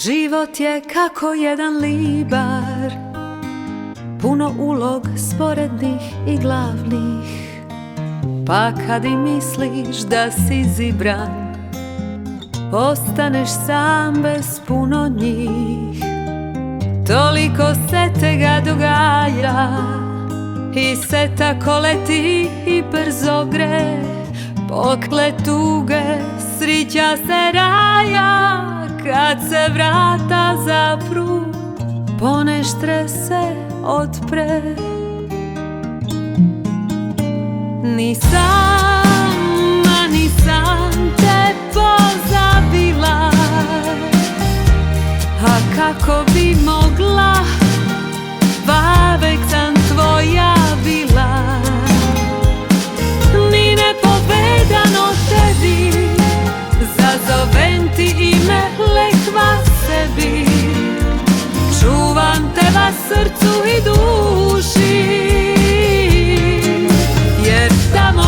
Život je kako jedan libar, puno ulog sporednih i glavnih. Pa kad i misliš da si zibran, ostaneš sam bez puno njih. Toliko se tega dogaja i se tako leti i brzo gre. Pokle tuge, srića se raja, kad se vrata zapru, poneštre se otpre. Nisam te pozabila, a kako bi mogla, vavek sam tvoja bila. Ni nepovedano tebi, zazovem ti ime lekva sebi. Čuvam te va srcu i duši, jer tamo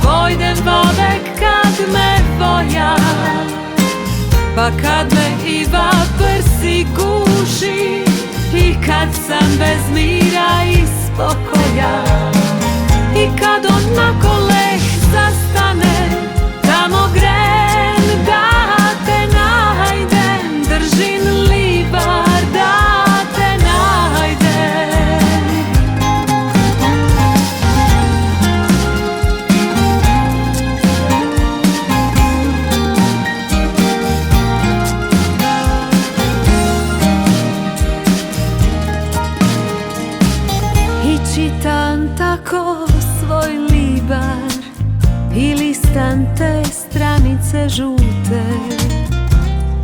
pojdem vovek kad me voja. Pa kad me i prsi guši, i kad sam bez mira i spokoja, i kad onako leh zastane, tamo gren da te najdem, držim libar da te najdem. I čitam tako svoj libar i listam te stranice žute.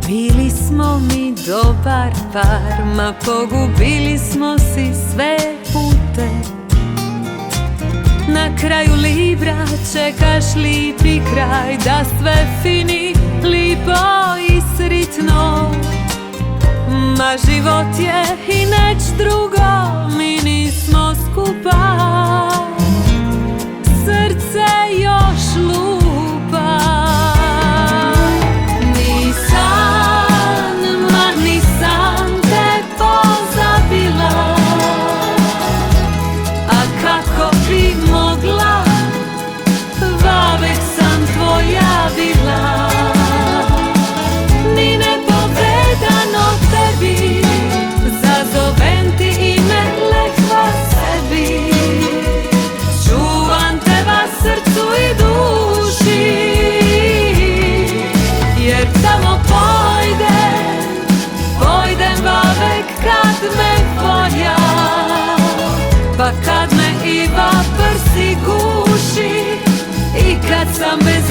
Bili smo mi dobar par, ma pogubili smo si sve pute. Na kraju libra čekaš lipi kraj, da sve fini lipo i sritno. Ma život je i neć drugo, mi nismo skupa. Srce još lupa. Nisam te pozabila, a kako bi mogla, vavek sam tvoja bila. Ni nepovedano tebi, zazovem ti ime lekva sebi. Čuvam te va srcu i duši, jer tamo pojdem vavek kad me volja. Pa kad me i prsi guši, i kad sam bez